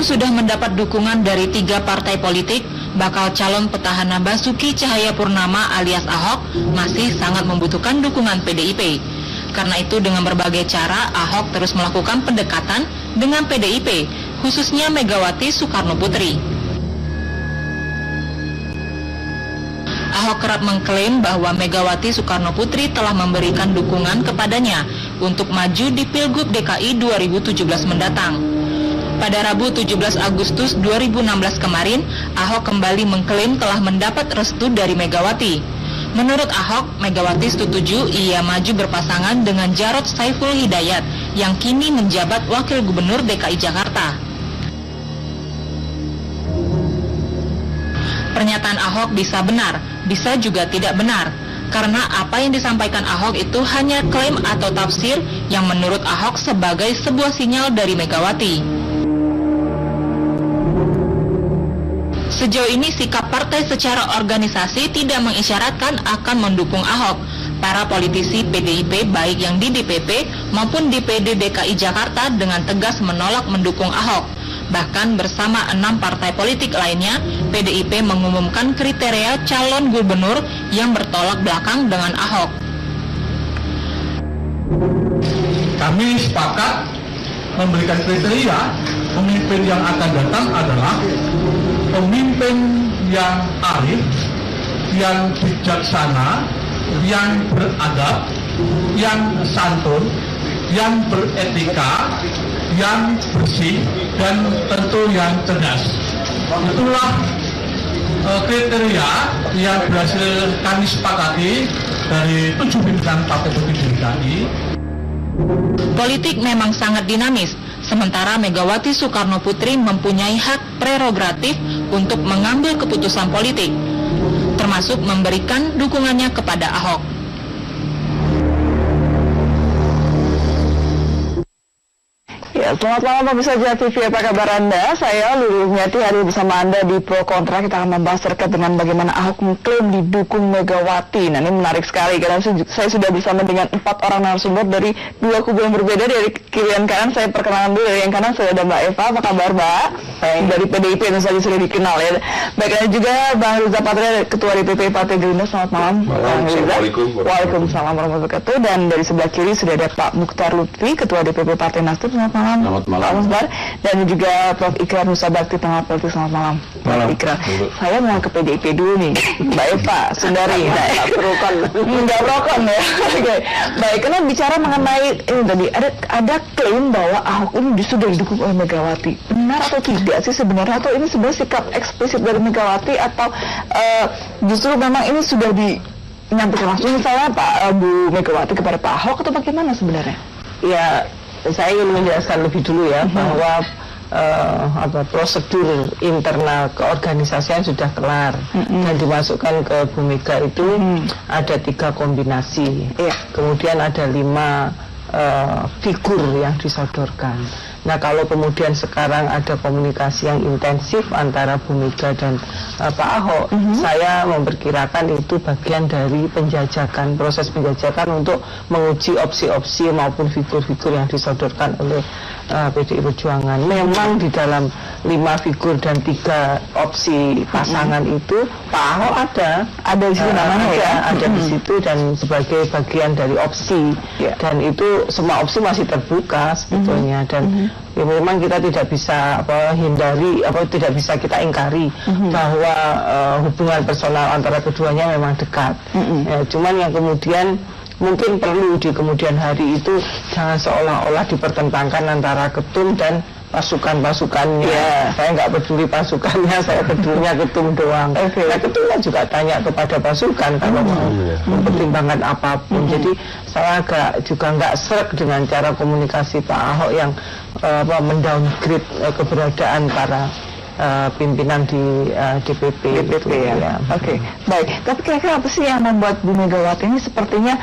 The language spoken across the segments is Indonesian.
sudah mendapat dukungan dari 3 partai politik, bakal calon petahana Basuki Cahayapurnama alias Ahok masih sangat membutuhkan dukungan PDIP. Karena itu dengan berbagai cara Ahok terus melakukan pendekatan dengan PDIP, khususnya Megawati Soekarno Putri. Ahok kerap mengklaim bahwa Megawati Soekarno Putri telah memberikan dukungan kepadanya untuk maju di Pilgub DKI 2017 mendatang. Pada Rabu 17 Agustus 2016 kemarin, Ahok kembali mengklaim telah mendapat restu dari Megawati. Menurut Ahok, Megawati setuju ia maju berpasangan dengan Jarod Saiful Hidayat yang kini menjabat Wakil Gubernur DKI Jakarta. Pernyataan Ahok bisa benar, bisa juga tidak benar, karena apa yang disampaikan Ahok itu hanya klaim atau tafsir yang menurut Ahok sebagai sebuah sinyal dari Megawati. Sejauh ini sikap partai secara organisasi tidak mengisyaratkan akan mendukung Ahok. Para politisi PDIP baik yang di DPP maupun DPD DKI Jakarta dengan tegas menolak mendukung Ahok. Bahkan bersama 6 partai politik lainnya, PDIP mengumumkan kriteria calon gubernur yang bertolak belakang dengan Ahok. Kami sepakat memberikan kriteria pemimpin yang akan datang adalah pemimpin yang arif, yang bijaksana, yang beradab, yang santun, yang beretika, yang bersih, dan tentu yang cerdas. Itulah kriteria yang berhasil kami sepakati dari 7 pimpinan partai politik di DKI. Politik memang sangat dinamis, sementara Megawati Soekarno Putri mempunyai hak prerogatif untuk mengambil keputusan politik, termasuk memberikan dukungannya kepada Ahok. Ya, selamat malam pemirsa Jaya TV, apa kabar Anda? Saya Lulu Nyati hadir bersama Anda di Pro Kontra. Kita akan membahas terkait dengan bagaimana Ahok mengklaim didukung Megawati. Nah, ini menarik sekali karena saya sudah bersama dengan 4 orang narasumber dari 2 kubu yang berbeda, dari kiri dan kanan. Saya perkenalan dulu, dari yang kanan sudah ada Mbak Eva. Apa kabar Mbak? Dari PDIP tentu saja sudah dikenal ya. Baik, ada juga Bang Riza Patria, Ketua DPP Partai Gerindra. Selamat malam Bang Riza. Waalaikumsalam warahmatullahi wabarakatuh. Dan dari sebelah kiri sudah ada Pak Mukhtar Lutfi, Ketua DPP Partai Nasdem. Selamat malam. Selamat malam. Dan juga Prof. Ikrar Nusa Bakti, pengamat politik. Selamat malam. Prof. Ikrar. Saya mau ke PDIP dulu nih, Mbak Eva Sundari. Nggak prokon ya. Oke. Baik, karena bicara mengenai ini tadi ada klaim bahwa Ahok ini sudah didukung oleh Megawati. Benar atau tidak sih sebenarnya? Atau ini sebenarnya sikap eksplisit dari Megawati, atau justru memang ini sudah menyampaikan langsung misalnya Bu Megawati kepada Pak Ahok, atau bagaimana sebenarnya? Ya, saya ingin menjelaskan lebih dulu ya bahwa prosedur internal keorganisasian sudah kelar dan dimasukkan ke Bu Mega itu ada 3 kombinasi. Kemudian ada 5 figur yang disodorkan. Nah, kalau kemudian sekarang ada komunikasi yang intensif antara Bu Mega dan Pak Ahok, saya memperkirakan itu bagian dari penjajakan, proses penjajakan untuk menguji opsi-opsi maupun figur-figur yang disodorkan oleh PDI Perjuangan. Memang di dalam 5 figur dan 3 opsi pasangan itu Pak Ahok ada di situ namanya ada di situ dan sebagai bagian dari opsi, dan itu semua opsi masih terbuka sebetulnya, dan ya memang kita tidak bisa hindari, tidak bisa kita ingkari bahwa hubungan personal antara keduanya memang dekat. Cuman yang kemudian mungkin perlu di kemudian hari itu jangan seolah-olah dipertentangkan antara ketum dan pasukan-pasukannya. Saya nggak peduli pasukannya, saya pedulinya ketum doang. Nah, ketum kan juga tanya kepada pasukan kalau mau mempertimbangkan apapun. Jadi saya agak juga nggak sreg dengan cara komunikasi Pak Ahok yang mendowngrade keberadaan para pimpinan di DPP ya. Oke. Baik. Tapi kira-kira apa sih yang membuat Bu Megawati ini sepertinya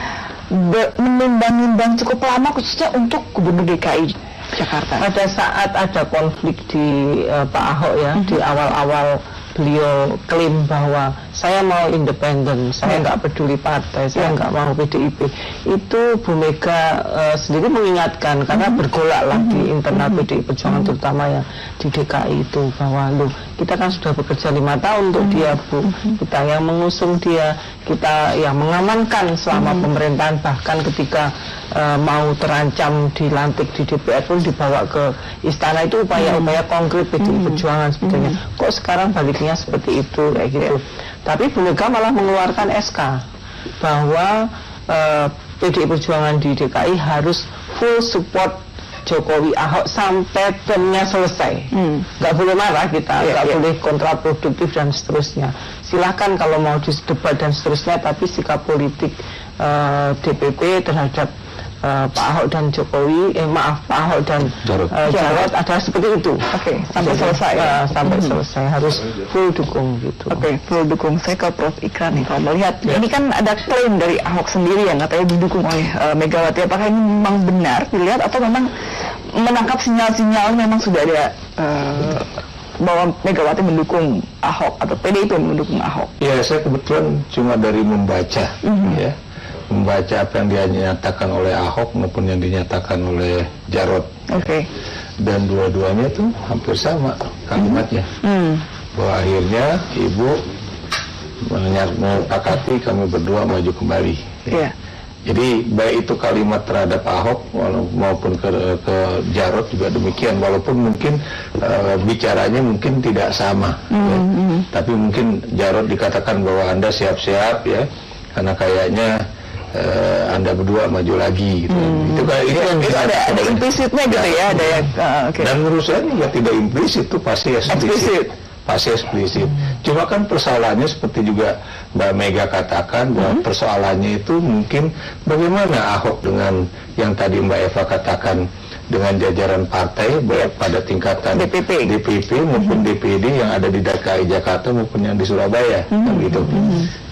menimbang-nimbang cukup lama khususnya untuk Gubernur DKI Jakarta? Pada saat ada konflik di Pak Ahok ya, di awal-awal beliau klaim bahwa saya mau independen, saya nggak peduli partai, saya nggak mau PDIP. Itu Bu Mega sendiri mengingatkan, karena bergolak lah di internal PDI Perjuangan, terutama yang di DKI itu, bahwa loh, kita kan sudah bekerja 5 tahun untuk dia, Bu. Kita yang mengusung dia, kita yang mengamankan selama pemerintahan, bahkan ketika mau terancam dilantik di DPR pun dibawa ke istana. Itu upaya-upaya konkret PDI Perjuangan sebetulnya. Kok sekarang baliknya seperti itu, kayak gitu. Tapi Bu Mega malah mengeluarkan SK bahwa PDI Perjuangan di DKI harus full support Jokowi Ahok sampai termnya selesai. Nggak boleh marah kita, nggak boleh kontraproduktif dan seterusnya. Silahkan kalau mau debat dan seterusnya, tapi sikap politik DPP terhadap Pak Ahok dan Jokowi, Pak Ahok dan Jarod adalah seperti itu. Oke, sampai selesai. Sampai selesai harus full dukung gitu. Oke, full dukung. Saya ke Prof. Ikran nih, kalau melihat ini kan ada klaim dari Ahok sendiri yang katanya didukung oleh Megawati. Apakah ini memang benar dilihat atau memang menangkap sinyal-sinyal memang sudah ada bahwa Megawati mendukung Ahok atau PDIP mendukung Ahok? Ya, saya kebetulan cuma dari membaca, ya. Membaca apa yang dinyatakan oleh Ahok maupun yang dinyatakan oleh Jarod. Oke. Dan dua-duanya itu hampir sama kalimatnya. Bahwa akhirnya Ibu menyepakati kami berdua maju kembali. Iya. Jadi baik itu kalimat terhadap Ahok maupun ke Jarod juga demikian, walaupun mungkin bicaranya mungkin tidak sama, ya. Tapi mungkin Jarod dikatakan bahwa Anda siap-siap ya, karena kayaknya Anda berdua maju lagi gitu. Itu ada implisitnya gitu ya, ada yang dan menurut saya juga tidak implisit, itu pasti eksplisit. Pasti eksplisit. Cuma kan persoalannya seperti juga Mbak Mega katakan, bahwa persoalannya itu mungkin bagaimana Ahok dengan yang tadi Mbak Eva katakan, dengan jajaran partai baik pada tingkatan DPP maupun DPD yang ada di DKI Jakarta maupun yang di Surabaya, kan gitu.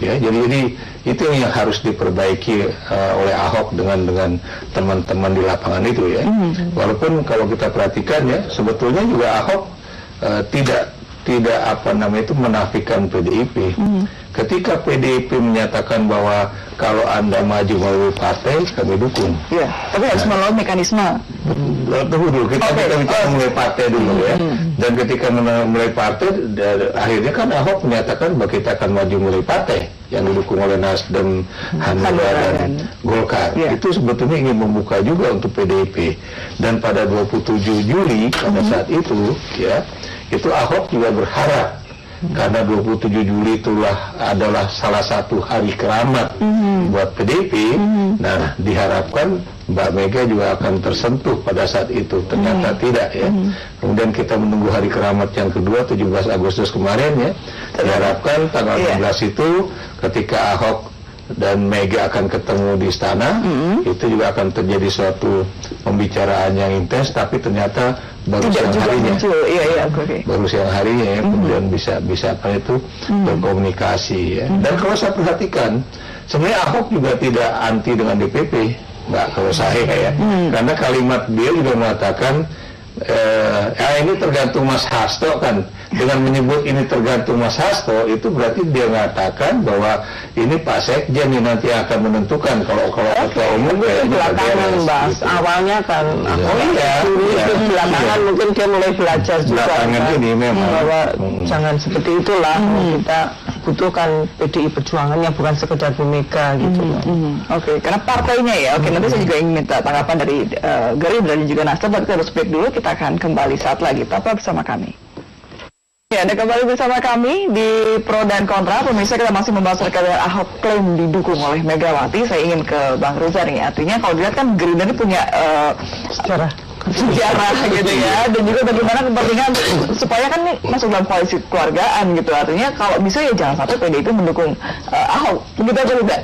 Ya, jadi itu yang harus diperbaiki oleh Ahok dengan teman-teman di lapangan itu ya. Walaupun kalau kita perhatikan ya, sebetulnya juga Ahok tidak apa namanya itu menafikan PDIP. Ketika PDIP menyatakan bahwa kalau Anda maju melalui partai, kami dukung. Iya, tapi harus melalui mekanisme. Tunggu dulu, kita mulai partai dulu ya. Dan ketika mulai partai, akhirnya kan Ahok menyatakan bahwa kita akan maju melalui partai yang didukung oleh Nasdem, Hanura dan Golkar. Itu sebetulnya ingin membuka juga untuk PDIP. Dan pada 27 Juli pada saat itu ya, itu Ahok juga berharap, karena 27 Juli itulah adalah salah satu hari keramat buat PDIP. Nah, diharapkan Mbak Mega juga akan tersentuh pada saat itu. Ternyata tidak ya. Kemudian kita menunggu hari keramat yang kedua 17 Agustus kemarin ya. Diharapkan tanggal 16 itu ketika Ahok dan Mega akan ketemu di istana, itu juga akan terjadi suatu pembicaraan yang intens, tapi ternyata baru siang harinya, baru siang harinya ya, kemudian bisa apa itu berkomunikasi ya. Dan kalau saya perhatikan, sebenarnya Ahok juga tidak anti dengan DPP, Mbak, kalau saya ya, karena kalimat dia juga mengatakan ini tergantung Mas Hasto kan. Dengan menyebut ini tergantung Mas Hasto, itu berarti dia mengatakan bahwa ini Pak Sekjen yang nanti akan menentukan. Kalau ketua umum belakangan Mbak, gitu. Awalnya kan belakangan mungkin dia mulai belajar juga belakangan ini memang bahwa jangan seperti itulah. Kita butuhkan PDI Perjuangan yang bukan sekedar Bu Mega gitu. Oke, karena partainya ya. Oke, nanti saya juga ingin minta tanggapan dari Gerindra dan juga Nasdem, tapi kita harus break dulu. Kita akan kembali saat lagi. Tetap bersama kami. Ya, Anda kembali bersama kami di Pro dan Kontra. Pemirsa, kita masih membahas terkait Ahok klaim didukung oleh Megawati. Saya ingin ke Bang Reza nih. Artinya kalau dilihat kan Gerindra ini punya sejarah gitu ya, dan juga bagaimana kepentingan supaya kan ini masuk dalam koalisi keluargaan gitu. Artinya kalau bisa ya jangan sampai PDIP mendukung Ahok. Begitu aja tidak?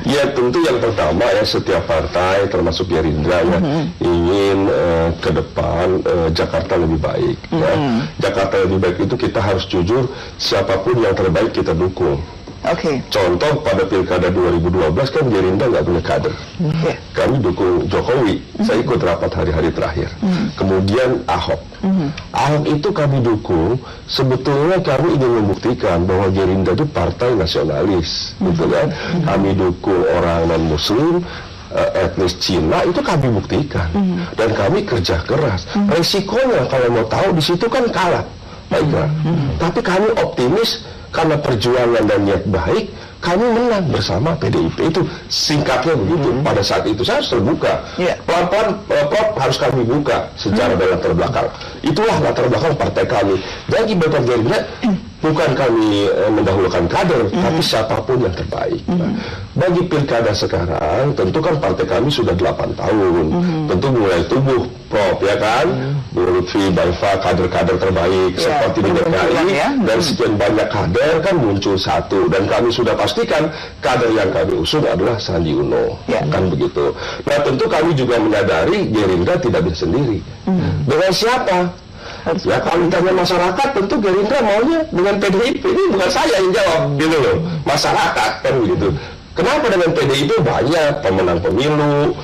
Ya, tentu yang pertama ya, setiap partai termasuk Gerindra ya ingin ke depan Jakarta lebih baik ya. Jakarta lebih baik itu kita harus jujur, siapapun yang terbaik kita dukung Contoh pada Pilkada 2012 kan Gerindra nggak punya kader. Kami dukung Jokowi. Saya ikut rapat hari-hari terakhir. Kemudian Ahok. Ahok itu kami dukung. Sebetulnya kami ingin membuktikan bahwa Gerindra itu partai nasionalis, gitu kan? Kami dukung orang non-Muslim, etnis Cina, itu kami buktikan. Dan kami kerja keras. Resikonya kalau mau tahu di situ kan kalah, baiklah. Tapi kami optimis karena perjuangan dan niat baik, kami menang bersama PDIP. Itu singkatnya begitu. Pada saat itu saya harus terbuka. Pelan-pelan Prof harus kami buka secara dan latar belakang. Itulah latar belakang partai kami. Jadi Bapak Gerindra bukan kami mendahulukan kader, tapi siapapun yang terbaik. Bagi pilkada sekarang, tentu kan partai kami sudah 8 tahun. Tentu mulai tumbuh, Prof, ya kan? Bu Lutfi, Baifa, kader-kader terbaik seperti di DKI, dan sekian banyak kader kan muncul satu. Dan kami sudah pastikan kader yang kami usung adalah Sandi Uno, kan begitu. Nah, tentu kami juga menyadari Gerindra tidak bisa sendiri. Dengan siapa? Ya kalau ditanya masyarakat, tentu Gerindra maunya dengan PDIP. Ini bukan saya yang jawab, gitu loh. Masyarakat kan begitu. Kenapa dengan PDIP banyak pemenang pemilu,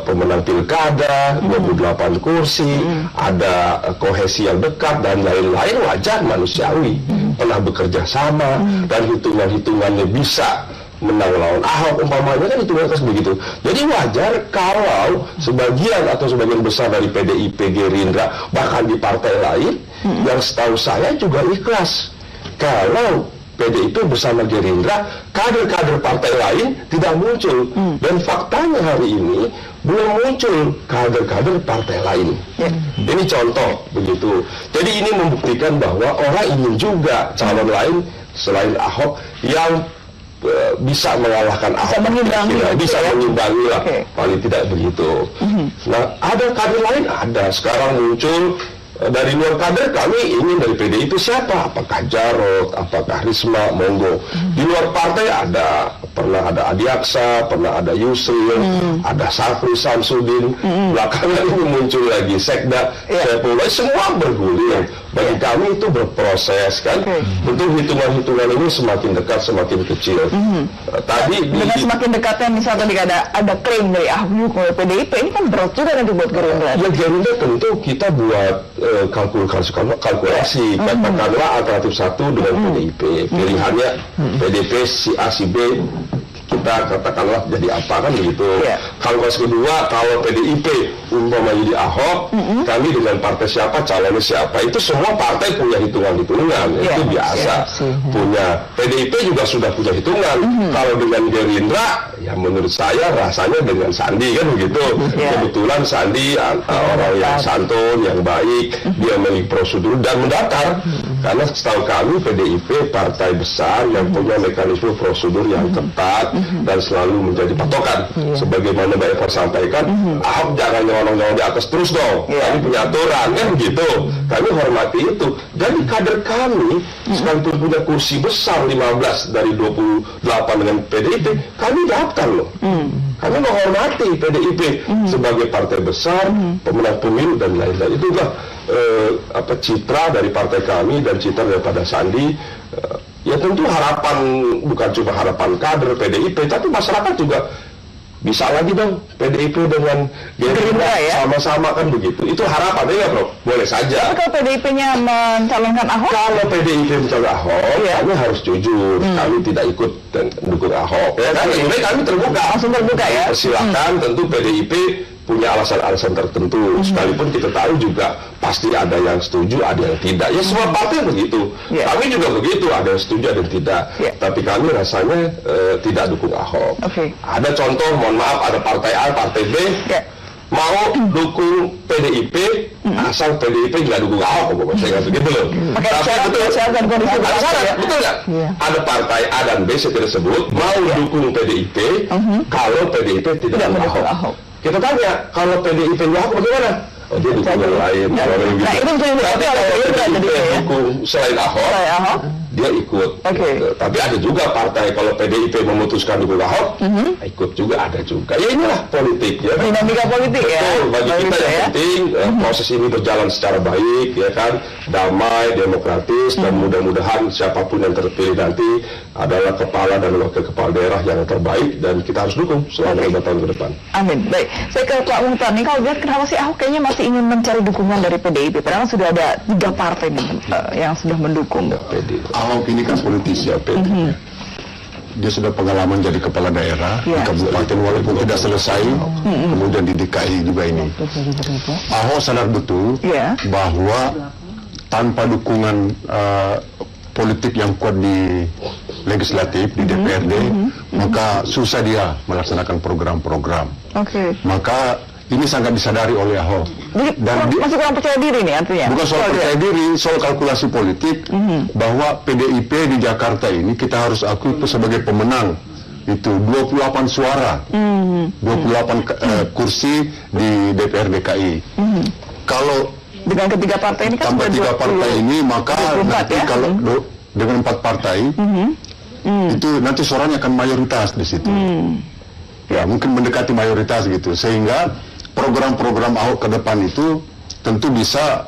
pemenang pilkada, 28 kursi, ada kohesi yang dekat dan lain-lain, wajar, manusiawi. Pernah bekerja sama dan hitungan-hitungannya bisa menang lawan Ahok umpamanya, kan hitungan kan begitu. Jadi wajar kalau sebagian atau sebagian besar dari PDIP, Gerindra, bahkan di partai lain yang setahu saya juga ikhlas kalau PDIP bersama Gerindra, kader-kader partai lain tidak muncul. Dan faktanya hari ini belum muncul kader-kader partai lain. Ini contoh begitu. Jadi ini membuktikan bahwa orang ingin juga calon lain selain Ahok yang bisa mengalahkan Ahok, bisa mengimbangi lah, paling tidak begitu. Nah, ada kader lain, ada sekarang muncul dari luar kader. Kami ingin dari PDIP siapa? Apakah Jarod, apakah Risma, monggo. Di luar partai ada, pernah ada Adiaksa, pernah ada Yusril, ada Safri Samsudin, belakangan ini muncul lagi Sekda, Saifullah, semua bergulir. Bagi kami itu berproses kan. Tentu hitungan-hitungan ini semakin dekat, semakin kecil. Tadi dengan semakin dekatnya, misalnya tadi ada klaim dari Ahok ke PDIP, ini kan berat juga nanti buat Gerindra. Ya Gerindra tentu kita buat kalkulasi, katakanlah alternatif 1 dengan PDIP, pilihannya PDIP si A si B, kita katakanlah jadi apa kan begitu. Kalkulasi kedua, kalau PDIP umpamanya jadi Ahok, kami dengan partai siapa, calonnya siapa, itu semua partai punya hitungan-hitungan, itu biasa. Punya PDIP juga sudah punya hitungan. Kalau dengan Gerindra, ya menurut saya rasanya dengan Sandi kan begitu. Kebetulan Sandi orang yang santun, yang baik, dia memiliki prosedur dan mendatar. Karena setahu kami PDIP partai besar yang punya mekanisme prosedur yang ketat dan selalu menjadi patokan. Sebagaimana Mbak Eva sampaikan, Ahok jangan nyolong-nyolong di atas terus dong. Kami punya aturan kan begitu. Kami hormati itu. Jadi kader kami sekalipun punya kursi besar 15 dari 28 dengan PDIP, kami daftar loh. Kami menghormati PDIP sebagai partai besar, pemenang pemilu dan lain-lain. Itulah citra dari partai kami dan citra daripada Sandi. Ya tentu harapan, bukan cuma harapan kader PDIP, tapi masyarakat juga bisa lagi dong PDIP dengan Gerindra sama-sama kan begitu. Itu harapan ya Bro, boleh saja. Tapi kalau PDIP-nya mencalonkan Ahok? Kalau PDIP mencalonkan Ahok, kami harus jujur, kami tidak ikut dan mendukung Ahok. Ya kan, kami terbuka. Langsung terbuka ya. Silakan, tentu PDIP punya alasan-alasan tertentu, sekalipun kita tahu juga pasti ada yang setuju, ada yang tidak. Ya semua partai begitu. Kami juga begitu, ada yang setuju, ada yang tidak. Tapi kami rasanya tidak dukung Ahok. Ada contoh, mohon maaf, ada partai A, partai B, mau dukung PDIP, asal PDIP nggak dukung Ahok, saya nggak begitu loh. Betul nggak? Ada partai A dan B, saya tidak sebut, mau dukung PDIP, kalau PDIP tidak dukung Ahok. Kita tanya, kalau PDIP Ahok bagaimana? Oh, dia dukung yang lain. Nah, itu betul. Tapi kalau PDIP dukung selain Ahok, dia ikut. Tapi ada juga partai kalau PDIP memutuskan dukung Ahok, ikut juga, ada juga. Ya inilah politik ya. Dinamika politik. Betul, bagi kita yang penting proses ini berjalan secara baik, ya kan, damai, demokratis, dan mudah-mudahan siapapun yang terpilih nanti adalah kepala dan wakil kepala daerah yang terbaik, dan kita harus dukung selama 5 tahun ke depan. Amin. Baik, saya ke Pak Muhtar nih, kalau lihat kenapa sih Ahok kayaknya masih ingin mencari dukungan dari PDIP, padahal sudah ada 3 partai nih, yang sudah mendukung. Ahok ini kan politisi ya, dia sudah pengalaman jadi kepala daerah di kabupaten walaupun tidak selesai, kemudian di DKI juga ini. Ahok sadar betul bahwa tanpa dukungan politik yang kuat di legislatif, di DPRD, maka susah dia melaksanakan program-program. Maka ini sangat disadari oleh Ahok. Dan masih kurang percaya diri nih artinya? Bukan soal percaya diri, soal kalkulasi politik, bahwa PDIP di Jakarta ini kita harus akui itu sebagai pemenang. Itu 28 suara, 28 kursi di DPR DKI. Kalau dengan ketiga partai ini kan tambah 3 partai ini, maka nanti kalau dengan 4 partai, itu nanti suaranya akan mayoritas di situ. Ya, mungkin mendekati mayoritas gitu, sehingga program-program Ahok ke depan itu tentu bisa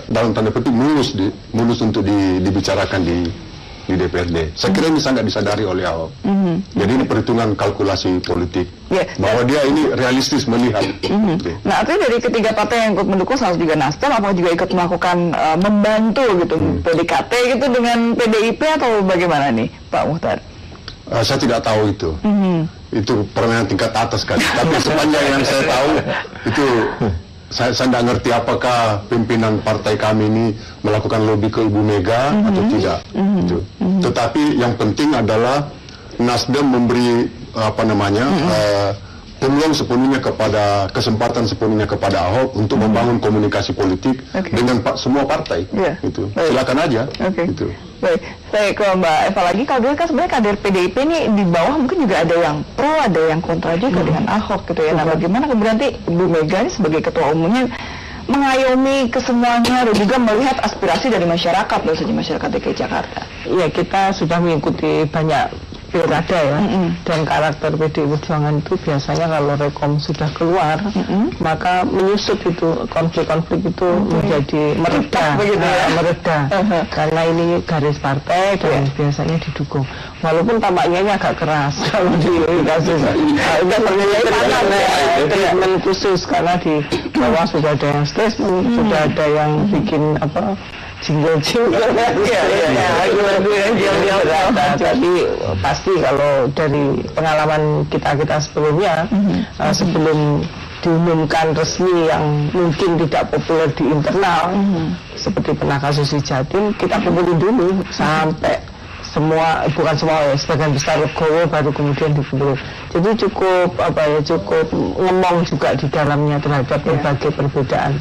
dalam tanda petik mulus untuk dibicarakan di DPRD. Saya kira ini sangat disadari oleh Ahok. Jadi ini perhitungan kalkulasi politik, bahwa dia ini realistis melihat. Nah, artinya dari ketiga partai yang ikut mendukung, salah juga Nasdem, apa juga ikut melakukan membantu gitu, PDKT gitu dengan PDIP atau bagaimana nih, Pak Muhtar? Saya tidak tahu itu. Itu permainan tingkat atas kan. Tapi sepanjang yang saya tahu itu saya tidak ngerti apakah pimpinan partai kami ini melakukan lobby ke Ibu Mega atau tidak. Tetapi yang penting adalah Nasdem memberi peluang sepenuhnya kesempatan sepenuhnya kepada Ahok untuk membangun komunikasi politik dengan semua partai. Itu silakan aja. Gitu. Baik, saya ke Mbak Eva lagi. Kalau dulu kan sebenarnya kader PDIP ini di bawah mungkin juga ada yang pro, ada yang kontra juga dengan Ahok gitu ya. Nah, bagaimana kemudian nanti Ibu Mega ini sebagai ketua umumnya mengayomi kesemuanya dan juga melihat aspirasi dari masyarakat, loh saja masyarakat DKI Jakarta? Ya, kita sudah mengikuti banyak pilkada ya, dan karakter PDI Perjuangan itu biasanya kalau rekom sudah keluar, maka menyusut itu konflik-konflik itu menjadi mereda, karena ini garis partai dan biasanya didukung. Walaupun tampaknya ini agak keras kalau di kasus udah treatment khusus, karena di bawah sudah ada yang statement, sudah ada yang bikin jingle-jingle, tapi pasti kalau dari pengalaman kita sebelumnya, sebelum diumumkan resmi yang mungkin tidak populer di internal, seperti pernah kasus di Jatim, kita kumpulin dulu sampai semua, bukan semua ya, sebagian besar legowo baru kemudian dikumpulin. Jadi cukup cukup ngomong juga di dalamnya terhadap berbagai perbedaan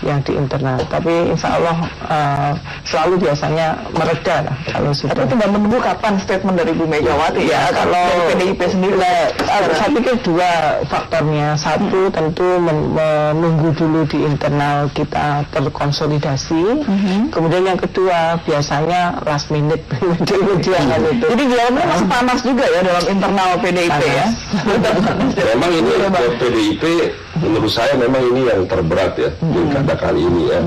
yang di internal. Tapi insya Allah selalu biasanya mereda lah kalau sudah. Tapi tidak menunggu kapan statement dari Bu Megawati ya, kalau PDIP sendiri. Saya pikir 2 faktornya. Satu tentu menunggu dulu di internal kita terkonsolidasi. Kemudian yang kedua biasanya last minute perjuangan itu. Jadi dialognya masih panas juga ya dalam internal PDIP ya. Memang ini PDIP menurut saya memang ini yang terberat ya pilkada kali ini ya.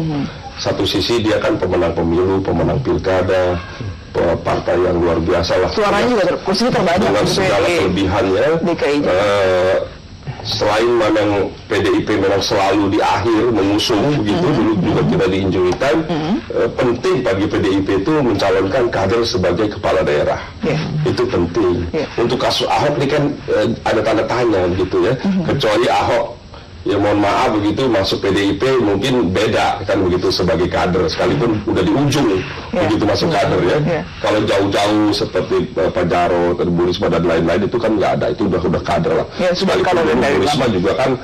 Satu sisi dia kan pemenang pemilu, pemenang pilkada, partai yang luar biasa lah. Suaranya juga kursinya terbanyak dengan segala kelebihannya. Selain memang PDIP memang selalu di akhir mengusung begitu, dulu juga tidak di injury time, penting bagi PDIP itu mencalonkan kader sebagai kepala daerah. Itu penting. Untuk kasus Ahok ini kan ada tanda tanya begitu ya, kecuali Ahok ya mohon maaf begitu masuk PDIP mungkin beda kan begitu sebagai kader, sekalipun udah di ujung begitu masuk kader ya. Kalau jauh-jauh seperti Pak Jarod, Bu Risma dan lain-lain itu kan nggak ada, itu udah kader lah. Sekalipun Bu Risma juga kan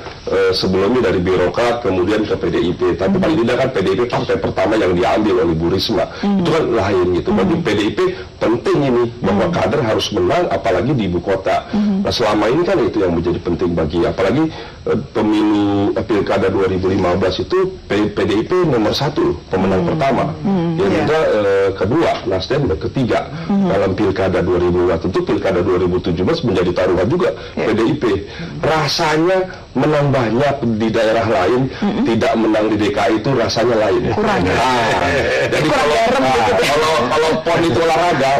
sebelumnya dari birokrat kemudian ke PDIP, tapi paling tidak kan PDIP partai pertama yang diambil oleh Bu Risma. Itu kan lain gitu. Bagi PDIP penting ini bahwa kader harus menang apalagi di ibu kota. Nah selama ini kan itu yang menjadi penting bagi, apalagi pemilu pilkada 2015 itu PDIP nomor 1 pemenang pertama. Ya Gerindra kedua, Nasdem ketiga dalam pilkada 2012. Tentu pilkada 2017 menjadi taruhan juga PDIP. Rasanya menang banyak di daerah lain, tidak menang di DKI itu rasanya lain. Kurang. Jadi kalau PON itu olahraga,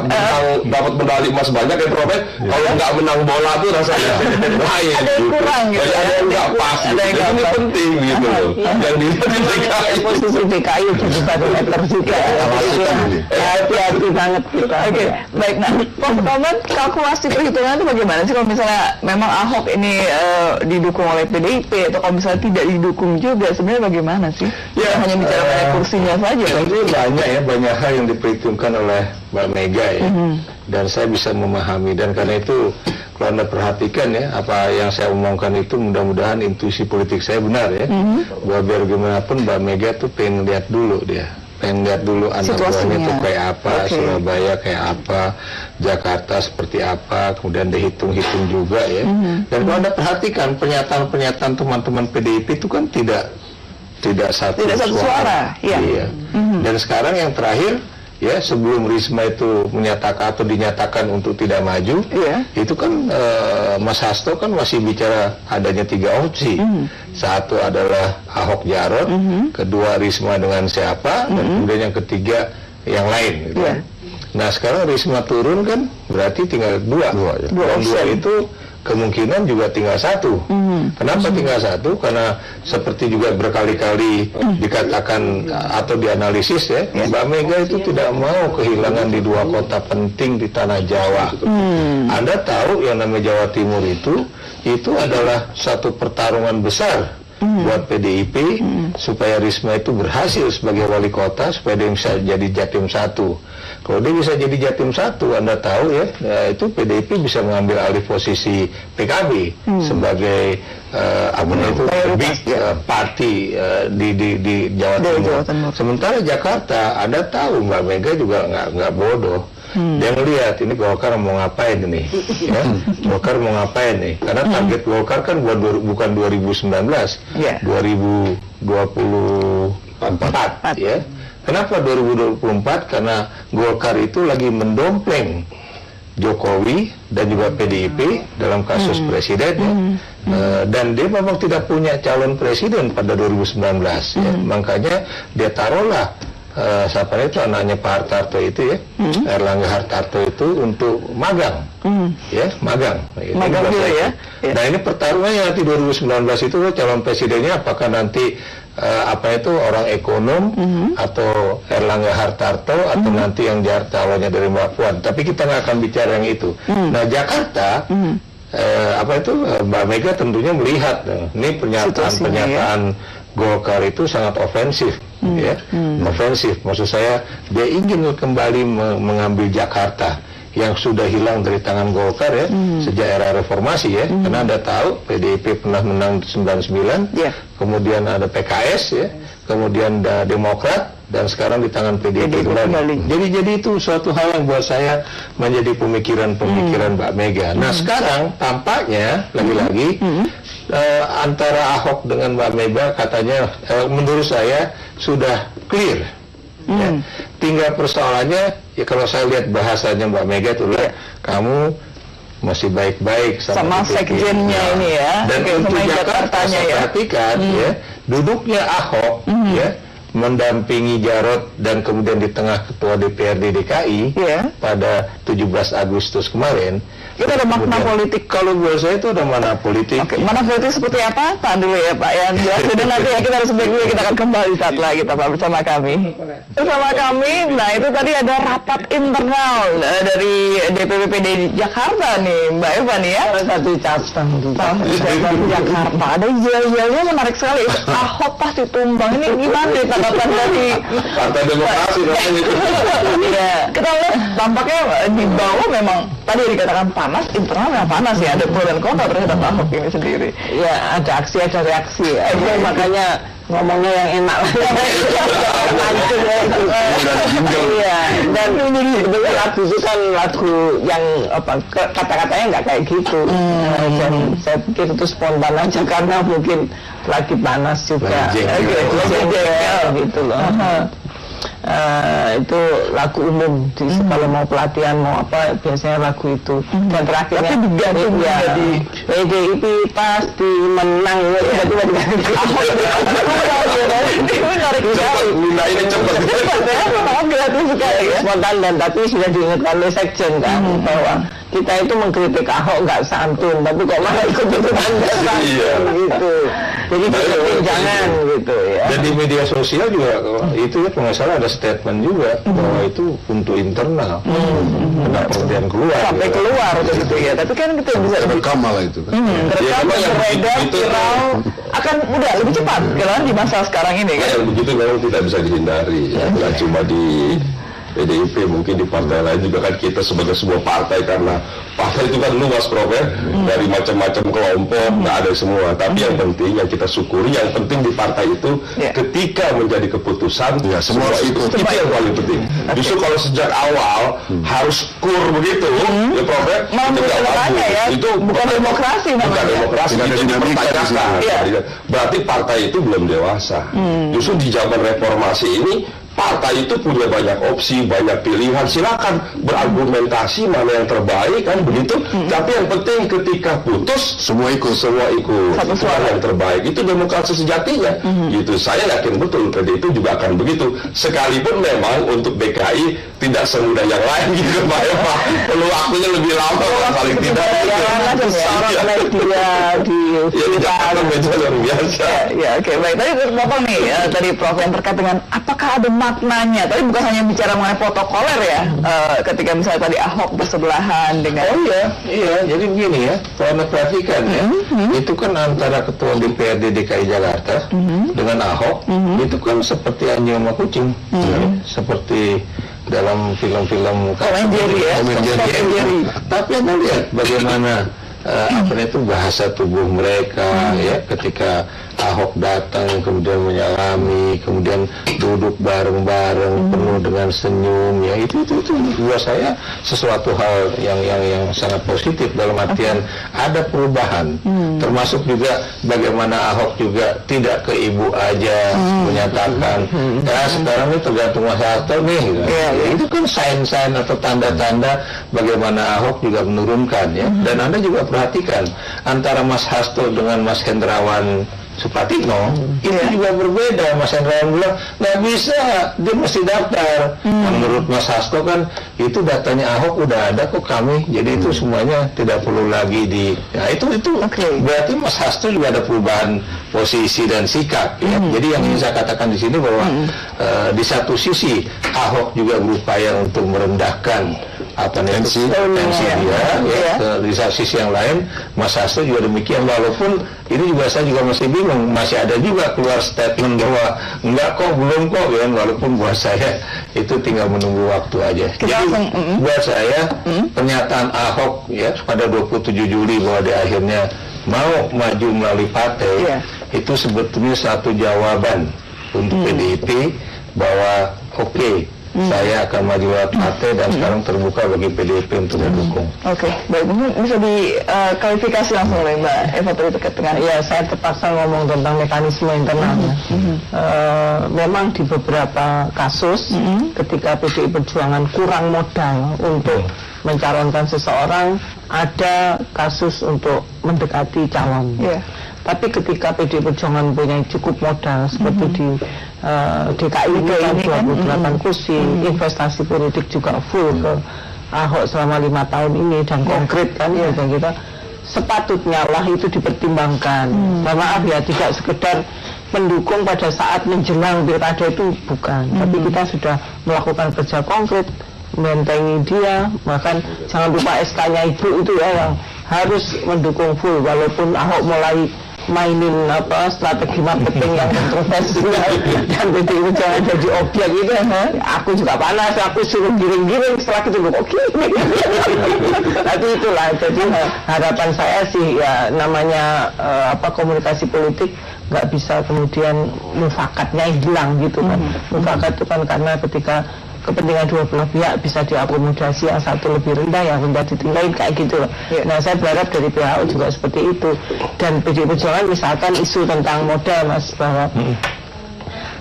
dapat medali emas banyak ya Prof. Kalau nggak menang bola tuh rasanya lain. Ada yang kurang gitu. Jadi ada yang nggak pas. Jadi ini penting gitu loh. Yang di DKI. Posisi DKI jadi barometer juga. Hati-hati banget kita. Oke, baik. Nah, Prof. Komar, kalkulasi perhitungan itu bagaimana sih kalau misalnya memang Ahok ini didukung oleh PDIP atau kalau misalnya tidak didukung juga, sebenarnya bagaimana sih? Ya, hanya bicara pada kursinya saja. Tentu banyak hal yang diperhitungkan oleh Mbak Mega ya. Dan saya bisa memahami, dan karena itu kalau Anda perhatikan ya, apa yang saya omongkan itu mudah-mudahan intuisi politik saya benar ya. Bahwa biar gimana pun Mbak Mega tuh pengen lihat dulu anak buahnya tuh kayak apa, Surabaya kayak apa, Jakarta seperti apa, kemudian dihitung-hitung juga ya. Dan kalau Anda perhatikan pernyataan teman-teman PDIP itu kan tidak satu suara. Iya. Dan sekarang yang terakhir ya, sebelum Risma itu menyatakan atau dinyatakan untuk tidak maju, itu kan Mas Hasto kan masih bicara adanya 3 opsi. Satu adalah Ahok Jarot, kedua Risma dengan siapa, dan kemudian yang ketiga yang lain. Gitu. Nah sekarang Risma turun kan, berarti tinggal dua itu kemungkinan juga tinggal 1. Kenapa tinggal 1? Karena seperti juga berkali-kali dikatakan atau dianalisis ya, Mbak Mega itu tidak mau kehilangan di 2 kota penting di tanah Jawa. Anda tahu yang namanya Jawa Timur itu adalah satu pertarungan besar buat PDIP supaya Risma itu berhasil sebagai wali kota, supaya dia bisa jadi Jatim 1. Kalau dia bisa jadi Jatim 1, Anda tahu ya, itu PDIP bisa mengambil alih posisi PKB sebagai big party di Jawa Timur. Sementara Jakarta, Anda tahu Mbak Mega juga nggak bodoh. Dia ngelihat ini Golkar mau ngapain ini, ya? Golkar mau ngapain nih? Karena target Golkar kan bukan 2019, 2024, ya. Kenapa 2024? Karena Golkar itu lagi mendompleng Jokowi dan juga PDIP dalam kasus presiden, dan dia memang tidak punya calon presiden pada 2019, ya. Makanya dia taruhlah siapa itu anaknya Pak Hartarto itu ya, Erlangga Hartarto itu untuk magang, ya magang dulu ya. Nah ini pertarungannya nanti 2019 itu calon presidennya apakah nanti orang ekonom atau Erlangga Hartarto atau nanti yang calonnya dari Mbak Puan. Tapi kita nggak akan bicara yang itu. Nah Jakarta Mbak Mega tentunya melihat ini pernyataan Golkar itu sangat ofensif, ya, ofensif. Maksud saya dia ingin kembali mengambil Jakarta yang sudah hilang dari tangan Golkar ya sejak era reformasi ya. Karena Anda tahu PDIP pernah menang 99, kemudian ada PKS ya, kemudian ada Demokrat, dan sekarang di tangan PDIP kembali. Jadi itu suatu hal yang buat saya menjadi pemikiran Mbak Mega. Nah sekarang tampaknya lagi-lagi antara Ahok dengan Mbak Mega katanya menurut saya sudah clear. Ya. Tinggal persoalannya ya, kalau saya lihat bahasanya Mbak Mega itu kamu masih baik-baik sama sekjennya ini ya. Dan untuk Jakarta saya perhatikan ya, duduknya Ahok ya mendampingi Jarot dan kemudian di tengah ketua DPRD DKI pada 17 Agustus kemarin. Itu ada makna politik. Kalau buat saya itu ada makna politik. Makna politik seperti apa? Tahan dulu ya Pak Yan. Dan nanti ya kita harus break dulu, kita akan kembali saat lagi Pak bersama kami. Nah itu tadi ada rapat internal dari DPP PDI Jakarta nih Mbak Eva nih ya. Satu cabang di Jakarta. Ada yel-yelnya menarik sekali. Ahok pasti tumbang. Ini gimana tanggapan dari Partai Demokrasi namanya itu. Iya. Kita lihat tampaknya di bawah memang tadi dikatakan panas, internalnya panas ya, ada pro dan kontra terhadap Ahok ini sendiri. Ya ada aksi ada reaksi. Makanya ngomongnya yang enak lah. Iya. Dan sebetulnya lagu itu kan lagu yang kata-katanya nggak kayak gitu. Dan saya pikir itu spontan aja karena mungkin lagi panas juga. Gitu loh. itu lagu umum kalau mau pelatihan mau apa biasanya lagu itu. Dan terakhirnya tapi digantung jadi PDIP pasti menang tiba-tiba diganti Ahok. Menarik sekali. Ini cepat Kreatif sekali ya. Spontan dan tapi sudah diingatkan oleh Sekjen kan bahwa kita itu mengkritik Ahok nggak santun, tapi kok malah ikut-ikutan nggak santun gitu. Jadi jangan gitu ya. Dan di media sosial juga itu ya kalau nggak salah ada statement juga bahwa itu untuk internal. Kenapa kemudian keluar? Sampai keluar begitu ya. Tapi kan kita bisa rekam malah itu kan. rekam, beredar, viral akan mudah lebih cepat karena di masa sekarang ini kan. Yang begitu memang tidak bisa dihindari. Tidak cuma di PDIP, mungkin di partai lain juga kan kita sebagai sebuah partai, karena partai itu kan luas Prof ya, dari macam-macam kelompok, nggak ada semua. Tapi yang penting yang kita syukuri, yang penting di partai itu ketika menjadi keputusan semua ikut. Itu yang paling penting. Justru kalau sejak awal harus kur begitu, ya Prof ya, itu nggak bagus. Ya, itu bukan demokrasi namanya. Bukan demokrasi, itu dipertanyakan. Berarti partai itu belum dewasa. Justru di zaman reformasi ini partai itu punya banyak opsi, banyak pilihan. Silakan berargumentasi mana yang terbaik kan begitu. Tapi yang penting ketika putus semua ikut. Satu suara yang terbaik. Itu demokrasi sejatinya. Gitu. Saya yakin betul PDIP juga akan begitu. Sekalipun memang untuk DKI tidak semudah yang lain gitu Pak Eva. Perlu waktunya lebih lama paling tidak. Seorang media di Jakarta luar biasa. Ya, oke baik. Tadi Bapak nih tadi Prof yang terkait dengan apakah ada maknanya, tapi bukan hanya bicara mengenai protokoler ya, ketika misalnya tadi Ahok bersebelahan dengan Iya, jadi begini ya, kalau Anda perhatikan ya, itu kan antara Ketua DPRD DKI Jakarta dengan Ahok, itu kan seperti anjing sama kucing, seperti dalam film-film Tapi Anda lihat bagaimana itu bahasa tubuh mereka ya ketika Ahok datang kemudian menyalami, kemudian duduk bareng-bareng penuh dengan senyum ya, itu buat saya sesuatu hal yang sangat positif dalam artian ada perubahan. Termasuk juga bagaimana Ahok juga tidak ke ibu aja menyatakan ya sekarang ini tergantung Mas Hasto nih gitu. Itu kan sign-sign atau tanda-tanda bagaimana Ahok juga menurunkan ya. Dan Anda juga perhatikan antara Mas Hasto dengan Mas Hendrawan Supratitno itu juga berbeda. Mas Hendrawan bilang nggak bisa, dia mesti daftar. Menurut Mas Hasto kan itu datanya Ahok udah ada kok kami, jadi itu semuanya tidak perlu lagi itu berarti Mas Hasto juga ada perubahan posisi dan sikap ya. Jadi yang ingin saya katakan di sini bahwa di satu sisi Ahok juga berupaya untuk merendahkan tensi dia di sisi yang lain Mas Hasto juga demikian, walaupun ini juga saya juga masih bingung, masih ada juga keluar statement bahwa enggak kok, belum kok ya, walaupun buat saya itu tinggal menunggu waktu aja. Jadi buat saya pernyataan Ahok ya pada 27 Juli bahwa dia akhirnya mau maju melalui partai itu sebetulnya satu jawaban untuk PDIP bahwa saya akan maju lewat partai dan sekarang terbuka bagi PDIP untuk mendukung. Oke, baik. Mungkin bisa diklarifikasi langsung oleh Mbak Eva terkait dengan saya terpaksa ngomong tentang mekanisme internalnya. Memang di beberapa kasus ketika PDI Perjuangan kurang modal untuk mencalonkan seseorang, ada kasus untuk mendekati calon. Tapi ketika PDI Perjuangan punya cukup modal seperti di DKI ini kan 28 kursi, investasi politik juga full ke Ahok selama 5 tahun ini dan konkret kan ya, dan kita sepatutnya lah itu dipertimbangkan. Maaf ya, tidak sekedar mendukung pada saat menjelang pilkada itu bukan, tapi kita sudah melakukan kerja konkret, membentengi dia, bahkan jangan lupa SK-nya ibu itu ya yang harus mendukung full, walaupun Ahok mulai mainin strategi marketing yang kontroversial dan PDIP jangan jadi objek gitu. Aku juga panas, aku suruh giring-giring setelah itu tapi itulah, jadi harapan saya sih ya namanya komunikasi politik nggak bisa kemudian mufakatnya hilang gitu kan. Mufakat itu kan karena ketika kepentingan dua belah pihak bisa diakomodasi, yang satu lebih rendah, yang rendah ditinggalin kayak gitu loh. Nah saya berharap dari PHU juga seperti itu. Dan PDI Perjuangan misalkan isu tentang modal Mas, bahwa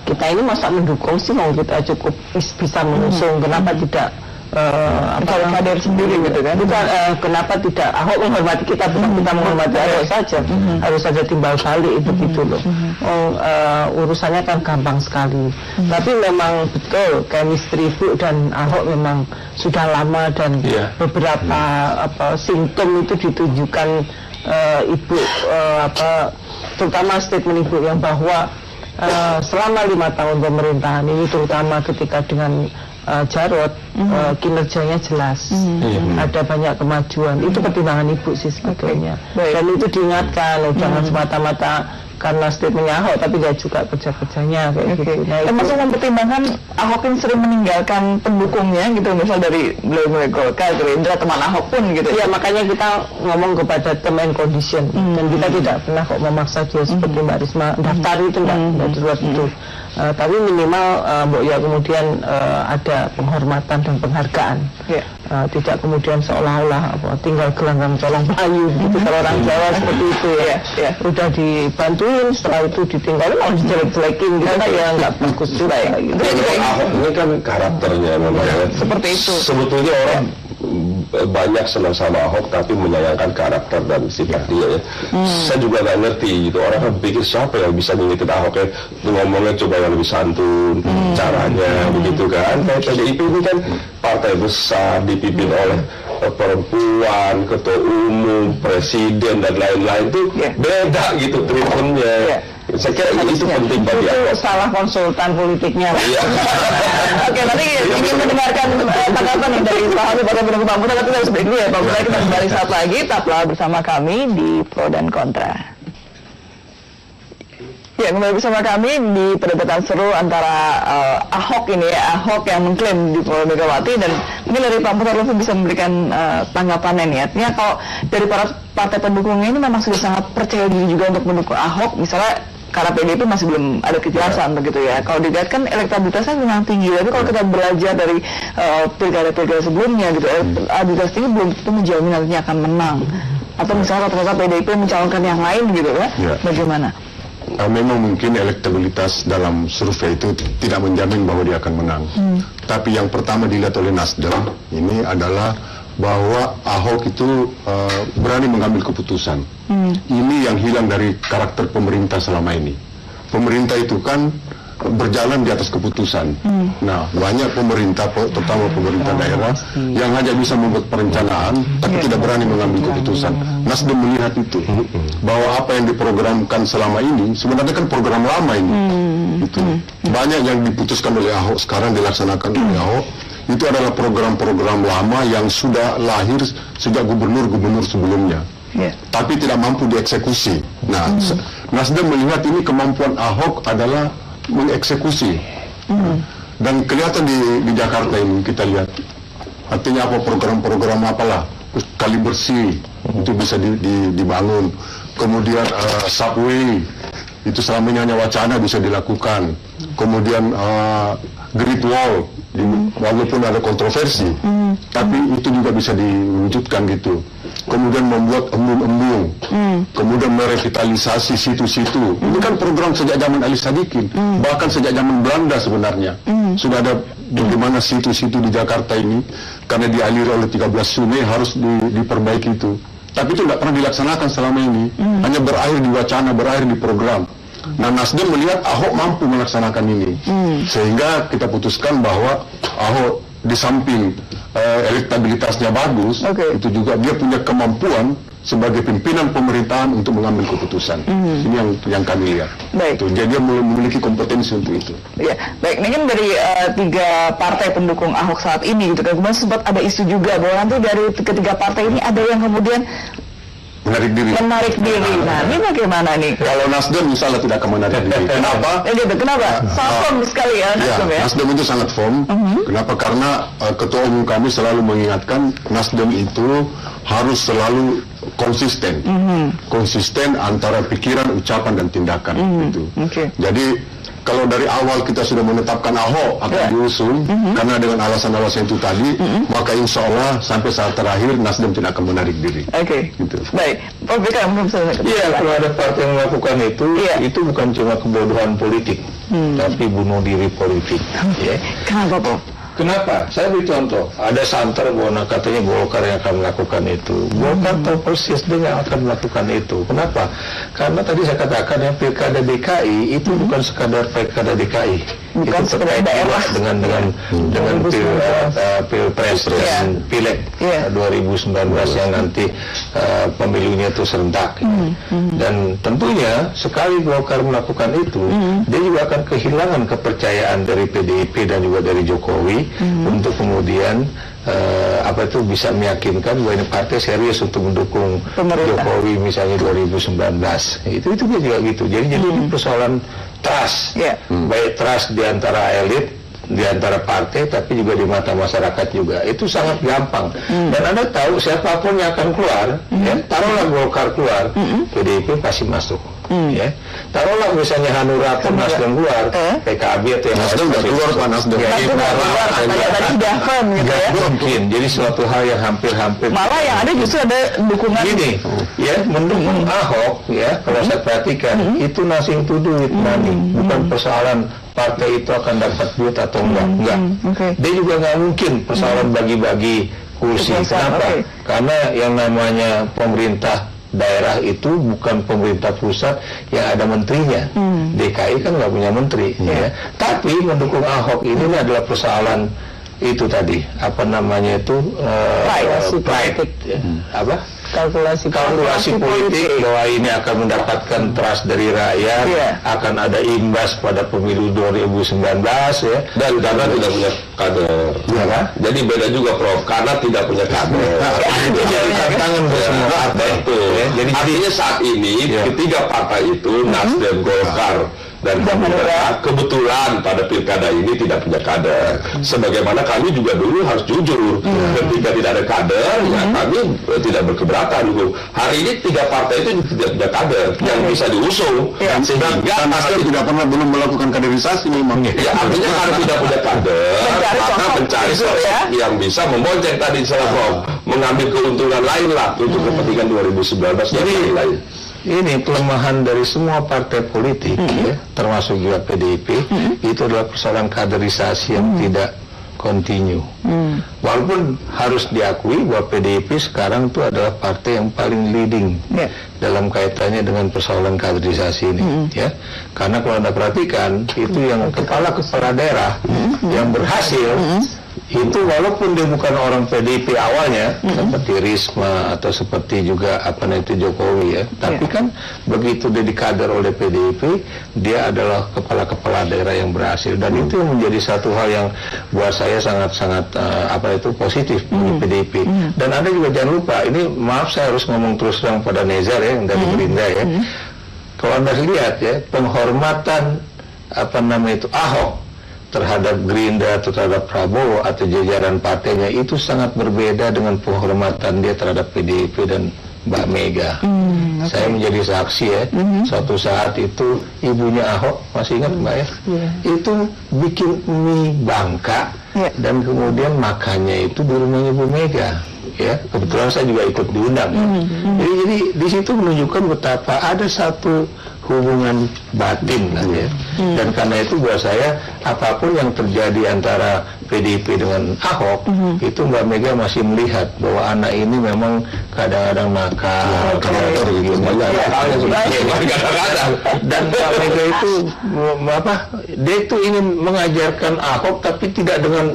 kita ini masa mendukung sih, mau kita cukup bisa mengusung, kenapa tidak kader sendiri gitu kan? Bukan, kenapa tidak Ahok menghormati kita, bukan kita menghormati Ahok saja, harus ada timbal balik begitu loh. Urusannya kan gampang sekali. Tapi memang betul chemistry Ibu dan Ahok memang sudah lama, dan beberapa simptom itu ditunjukkan Ibu, terutama statement Ibu yang bahwa selama 5 tahun pemerintahan ini, terutama ketika dengan Jarod, kinerjanya jelas, ada banyak kemajuan. Itu pertimbangan Ibu sih sebetulnya. Dan itu diingatkan, jangan semata-mata karena statementnya Ahok, tapi nggak juga kerja-kerjanya kayak gitu. Nah, termasuk mempertimbangkan Ahok yang sering meninggalkan pendukungnya gitu, misal dari mulai Golkar, Gerindra, teman Ahok pun gitu. Ya, makanya kita ngomong kepada term and condition, dan kita tidak pernah kok memaksa dia seperti Mbak Risma daftar itu, nggak di luar itu. Tapi minimal Mbak ya kemudian ada penghormatan dan penghargaan. Tidak kemudian seolah-olah tinggal gelanggang colong bayu gitu, kalau orang Jawa seperti itu ya. Udah dibantuin, setelah itu ditinggalin malah dijelek-jelekin gitu, ya nggak bagus juga ya. Ahok ini kan karakternya memang seperti itu. Sebetulnya orang banyak senang sama Ahok tapi menyayangkan karakter dan sifat dia ya. Saya juga nggak ngerti gitu, orang kan pikir siapa yang bisa ngikutin Ahok ya, ngomongnya coba yang lebih santun, caranya begitu kan. Kayak PDIP ini kan partai besar dipimpin oleh perempuan, ketua umum, presiden dan lain-lain, itu beda gitu treatmentnya. Saya kira itu penting bagi Ahok. Itu salah konsultan politiknya. Oke, nanti ingin mendengarkan tanggapan nih dari Pak Habib atau Pak Muda, tapi harus break dulu ya Pak Muda. Kita kembali saat lagi, tetaplah bersama kami di Pro dan Kontra. Ya, kembali bersama kami di perdebatan seru antara Ahok ini ya, Ahok yang mengklaim di Pulau Megawati, dan mungkin dari Pak Muda bisa memberikan tanggapannya nih. Artinya kalau dari para partai pendukungnya ini memang sudah sangat percaya diri juga untuk mendukung Ahok, misalnya karena PDIP masih belum ada kejelasan begitu ya. Kalau dilihat kan elektabilitasnya memang tinggi, tapi kalau kita belajar dari pilkada-pilkada sebelumnya gitu, elektabilitas tinggi belum tentu menjamin nantinya akan menang. Atau misalnya ternyata PDIP mencalonkan yang lain gitu ya, bagaimana? Memang mungkin elektabilitas dalam survei itu tidak menjamin bahwa dia akan menang. Tapi yang pertama dilihat oleh Nasdem ini adalah bahwa Ahok itu berani mengambil keputusan. Ini yang hilang dari karakter pemerintah selama ini. Pemerintah itu kan berjalan di atas keputusan. Nah, banyak pemerintah, terutama pemerintah daerah, yang hanya bisa membuat perencanaan, tapi tidak berani mengambil keputusan. Nasdem melihat itu, bahwa apa yang diprogramkan selama ini, sebenarnya kan program lama ini. Itu banyak yang diputuskan oleh Ahok, sekarang dilaksanakan oleh Ahok. Itu adalah program-program lama yang sudah lahir sejak gubernur-gubernur sebelumnya, tapi tidak mampu dieksekusi. Nah, Nasdem melihat ini kemampuan Ahok adalah mengeksekusi, dan kelihatan di Jakarta ini kita lihat. Artinya apa, program-program apalah, kali bersih itu bisa dibangun. Kemudian subway itu selama ini hanya wacana, bisa dilakukan. Kemudian Great Wall, walaupun ada kontroversi, tapi itu juga bisa diwujudkan gitu. Kemudian membuat embung-embung, kemudian merevitalisasi situ-situ. Ini kan program sejak zaman Ali Sadikin, bahkan sejak zaman Belanda sebenarnya. Sudah ada bagaimana situ-situ di Jakarta ini, karena dialiri oleh 13 sungai harus diperbaiki itu. Tapi itu tidak pernah dilaksanakan selama ini, hanya berakhir di wacana, berakhir di program. Nah, Nasdem melihat Ahok mampu melaksanakan ini, sehingga kita putuskan bahwa Ahok di samping elektabilitasnya bagus, itu juga dia punya kemampuan sebagai pimpinan pemerintahan untuk mengambil keputusan. Ini yang kami lihat. Baik. Jadi dia memiliki kompetensi untuk itu. Ya, baik. Ini kan dari 3 partai pendukung Ahok saat ini gitu kan. Kemudian sempat ada isu juga bahwa nanti dari ketiga partai ini ada yang kemudian menarik diri. Nah, ini bagaimana nih? Kalau Nasdem misalnya tidak akan menarik diri. Kenapa? Kenapa? Sangat firm sekali ya Nasdem ya. Nasdem itu sangat firm. Kenapa? Karena Ketua Umum kami selalu mengingatkan Nasdem itu harus selalu konsisten. Konsisten antara pikiran, ucapan dan tindakan gitu. Jadi kalau dari awal kita sudah menetapkan Ahok akan diusung, karena dengan alasan-alasan itu tadi, maka insya Allah sampai saat terakhir Nasdem tidak akan menarik diri. Oke. Gitu. Baik, Pak Bika, Iya, kalau ada partai yang melakukan itu bukan cuma kebodohan politik, tapi bunuh diri politik. Ya. Kenapa, Pak? Kenapa? Saya beri contoh. Ada santer bahwa katanya Golkar yang akan melakukan itu. Golkar tahu persis dia yang akan melakukan itu. Kenapa? Karena tadi saya katakan yang pilkada DKI itu bukan sekadar pilkada DKI. Bukan itu sekadar daerah. Dengan pilpres dan pileg 2019 yang nanti pemilunya itu serentak. Dan tentunya sekali Golkar melakukan itu, dia juga akan kehilangan kepercayaan dari PDIP dan juga dari Jokowi untuk kemudian bisa meyakinkan bahwa ini partai serius untuk mendukung Jokowi misalnya 2019. Itu dia juga gitu. Jadi ini persoalan trust, baik trust di antara elit, di antara partai, tapi juga di mata masyarakat juga. Itu sangat gampang. Dan Anda tahu siapapun yang akan keluar, taruhlah Golkar keluar, PDIP pasti masuk. Ya, taruhlah misalnya Hanura atau Nasdem keluar, PKB atau yang Nasdem udah keluar, Pak Nasdem. Tadi sudah firm gitu ya. Mungkin. Jadi suatu hal yang hampir-hampir. Malah yang ada justru ada dukungan. Gini, mendukung Ahok, kalau saya perhatikan, itu nothing to do with money, bukan persoalan partai itu akan dapat duit atau enggak. Dia juga nggak mungkin persoalan bagi-bagi kursi. Kenapa? Karena yang namanya pemerintah daerah itu bukan pemerintah pusat yang ada menterinya. DKI kan nggak punya menteri. Tapi mendukung Ahok ini adalah persoalan itu tadi, pride. Kalkulasi politik bahwa ini akan mendapatkan trust dari rakyat, akan ada imbas pada pemilu 2019 dan karena tidak punya kader. Jadi beda juga Prof, karena tidak punya kader. Itu jadi tantangan buat semua partai. Jadi artinya saat ini ketiga partai itu Nasdem, Golkar dan Hanura kebetulan pada pilkada ini tidak punya kader. Sebagaimana kami juga dulu harus jujur, ketika tidak ada kader, kami tidak berkeberatan dulu. Hari ini tiga partai itu tidak punya kader yang bisa diusung, sehingga Nasdem tidak pernah belum melakukan kaderisasi memang. Ya, artinya karena tidak punya kader, maka mencari sosok yang bisa membonceng tadi salah Prof, mengambil keuntungan lain lah untuk kepentingan 2019 dan lain-lain. Ini kelemahan dari semua partai politik, termasuk juga PDIP, itu adalah persoalan kaderisasi yang tidak kontinu. Walaupun harus diakui bahwa PDIP sekarang itu adalah partai yang paling leading dalam kaitannya dengan persoalan kaderisasi ini. Karena kalau Anda perhatikan, itu yang kepala-kepala daerah yang berhasil, itu walaupun dia bukan orang PDIP awalnya, seperti Risma atau seperti juga Jokowi tapi kan begitu dia dikader oleh PDIP, dia adalah kepala-kepala daerah yang berhasil, dan itu menjadi satu hal yang buat saya sangat-sangat positif bagi PDIP. Dan Anda juga jangan lupa, ini maaf saya harus ngomong terus terang pada Nezar yang dari Gerindra kalau Anda lihat penghormatan Ahok terhadap Gerindra atau terhadap Prabowo atau jajaran partainya itu sangat berbeda dengan penghormatan dia terhadap PDIP dan Mbak Mega. Saya menjadi saksi suatu saat itu ibunya Ahok, masih ingat Mbak itu bikin mie Bangka dan kemudian makannya itu di rumahnya Bu Mega. Kebetulan saya juga ikut diundang. Jadi di situ menunjukkan betapa ada satu hubungan batin dan karena itu buat saya apapun yang terjadi antara PDIP dengan Ahok, itu Mbak Mega masih melihat bahwa anak ini memang kadang-kadang nakal, dan Mbak Mega itu dia itu ingin mengajarkan Ahok tapi tidak dengan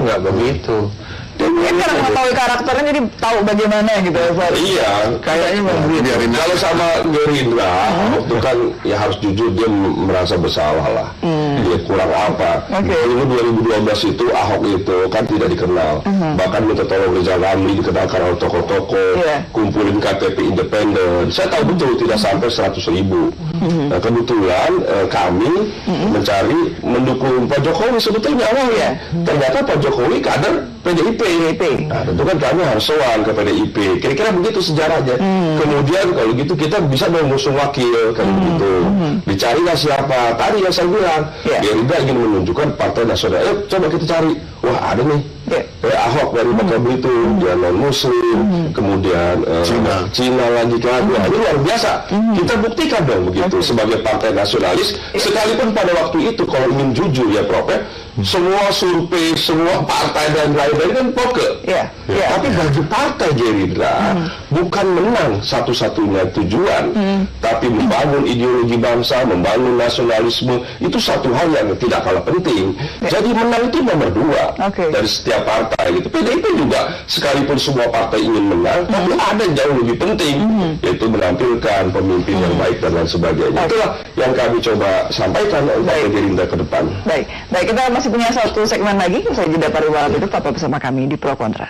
nggak begitu. Dia karena mengetahui karakternya jadi tahu bagaimana gitu. Iya, kayaknya memberi. Kalau sama Gerindra, itu kan ya harus jujur dia merasa bersalah lah. Dia kurang apa? Dulu 2012 itu Ahok itu kan tidak dikenal. Bahkan minta tolong Rizal Ramli dikenalkan oleh tokoh-tokoh, kumpulin KTP independen. Saya tahu betul tidak sampai 100.000. Nah, kebetulan kami mencari mendukung Pak Jokowi sebetulnya awalnya. Ternyata Pak Jokowi kader PDIP PDIP. Nah, tentu kan kami harus sowan ke PDIP. Kira-kira begitu sejarahnya. Kemudian kalau gitu kita bisa mengusung wakil kan begitu. Dicarilah siapa? Tadi yang saya bilang, Gerindra ingin menunjukkan Partai Nasional. Coba kita cari. Wah, ada nih. Ahok dari Bangka Belitung, dia non Muslim, kemudian Cina lanjut lagi. Ini luar biasa. Kita buktikan dong begitu sebagai partai nasionalis. Sekalipun pada waktu itu kalau ingin jujur ya Prof, semua survei, semua partai dan lain-lain kan poke. Tapi bagi partai Gerindra bukan menang satu-satunya tujuan, tapi membangun ideologi bangsa, membangun nasionalisme itu satu hal yang tidak kalah penting. Jadi menang itu nomor 2 dari setiap partai gitu. PDIP juga sekalipun semua partai ingin menang, tapi ada yang jauh lebih penting, yaitu menampilkan pemimpin yang baik dan lain sebagainya. Itulah yang kami coba sampaikan untuk Gerindra ke depan. Baik, kita masih punya satu segmen lagi. Saya jeda pariwara itu, tetap bersama kami di Pro Kontra.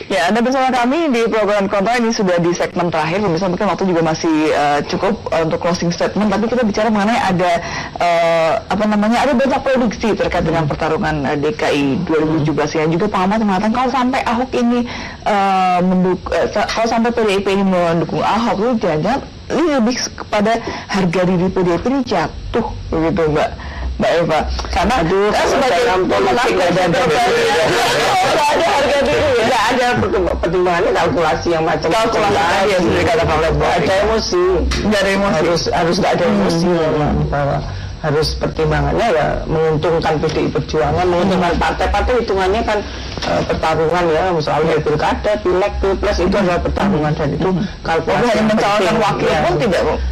Ya, Anda bersama kami di Program Kontra, ini sudah di segmen terakhir. Pemirsa, mungkin waktu juga masih cukup untuk closing statement, tapi kita bicara mengenai ada ada banyak prediksi terkait dengan pertarungan DKI 2017 yang juga pengamat mengatakan kalau sampai Ahok ini kalau sampai PDIP ini mendukung Ahok, itu jangan-jangan lebih kepada harga diri PDIP ini jatuh begitu, Mbak Eva, karena sebagai pemenang ada harga diri, nggak ada pertimbangannya kalkulasi yang macam-macam. Ya sudah dikatakan oleh Bu, ada emosi, harus nggak ada emosi bahwa harus pertimbangannya ya menguntungkan PDI Perjuangan, menguntungkan partai-partai. Hitungannya kan pertarungan ya, misalnya pilkada, pileg, pilpres itu adalah pertarungan, dan itu kalkulasi yang mencalonkan wakil pun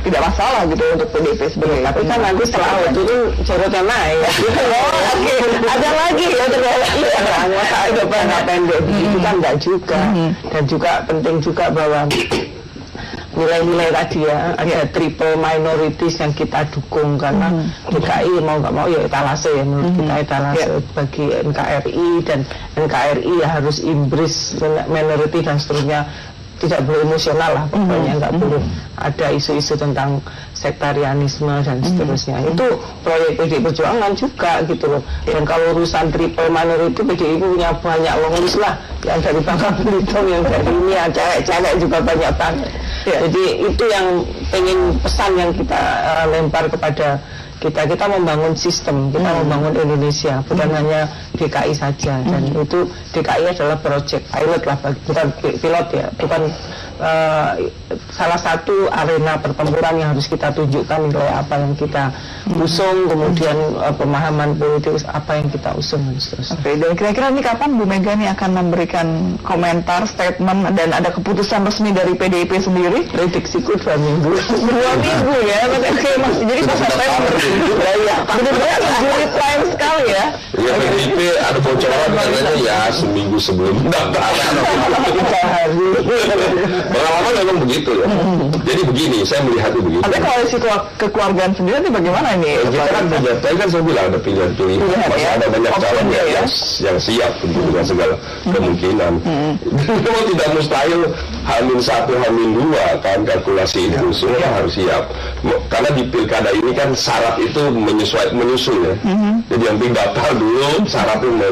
tidak masalah gitu untuk PDIP sebagai. Tapi kan nanti setelah itu jarotnya naik. Ada lagi ya ternyata masa jangka pendek itu kan enggak juga. Dan juga penting juga bahwa nilai-nilai tadi ya, ada triple minorities yang kita dukung, karena DKI mau nggak mau ya etalase ya, menurut kita etalase bagi NKRI, dan NKRI ya harus embrace minority dan seterusnya, tidak boleh emosional lah pokoknya, nggak boleh ada isu-isu tentang sektarianisme dan seterusnya. Itu proyek PDI Perjuangan juga gitu loh. Dan kalau urusan triple minority, PDI punya banyak long list lah, yang dari Bangka Belitung, yang dari ini, yang cewek-cewek juga banyak banget. Jadi itu yang pengen pesan yang kita lempar kepada kita membangun sistem, kita membangun Indonesia, bukan hanya DKI saja. Dan itu DKI adalah project pilot lah, bukan pilot ya, bukan salah satu arena pertempuran yang harus kita tunjukkan nilai apa yang kita usung, kemudian pemahaman politik apa yang kita usung dan seterusnya. Dan kira-kira ini kapan Bu Mega ini akan memberikan komentar, statement, dan ada keputusan resmi dari PDIP sendiri? Prediksiku 2 minggu. 2 minggu ya, jadi pas September. Benar-benar juri prime sekali ya. Ya, PDIP ada bocoran katanya ya seminggu sebelum pendaftaran. Pengalaman memang begitu ya. Jadi begini, saya melihatnya begini. Tapi koalisi kekeluargaan sendiri itu bagaimana ini? Kita kan punya, tadi kan saya bilang ada pilihan-pilihan. Masih ada banyak calon yang siap untuk dengan segala kemungkinan. Memang tidak mustahil H-1, H-2 kan kalkulasi itu semua harus siap. Karena di pilkada ini kan syarat itu menyusul ya. Jadi yang penting daftar dulu, syaratnya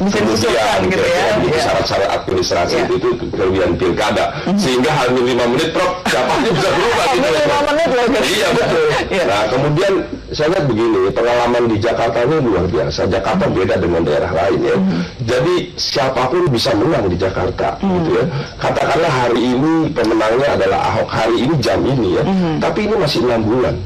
bisa disusulkan gitu ya. Jadi syarat-syarat administrasi itu kelebihan pilkada. Sehingga hanya 5 menit Prof, siapanya bisa berubah gitu. 5 menit loh. Iya betul. Nah kemudian saya lihat begini, pengalaman di Jakarta ini luar biasa. Jakarta beda dengan daerah lain ya. Jadi siapapun bisa menang di Jakarta gitu ya. Katakanlah hari ini pemenangnya adalah Ahok, hari ini jam ini ya. Tapi ini masih 6 bulan.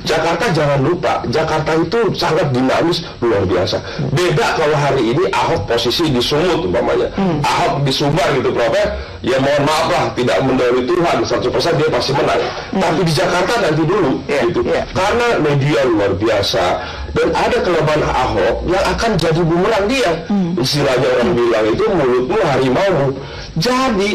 Jakarta jangan lupa, Jakarta itu sangat dinamis luar biasa. Beda kalau hari ini Ahok posisi di Sumut umpamanya, Ahok di Sumbar gitu Prof, ya mohon maaf lah, tidak mendahului Tuhan 100% dia pasti menang. Tapi di Jakarta nanti dulu gitu. Karena media luar biasa, dan ada kelemahan Ahok yang akan jadi bumerang dia. Istilahnya orang bilang itu mulutmu harimau. Jadi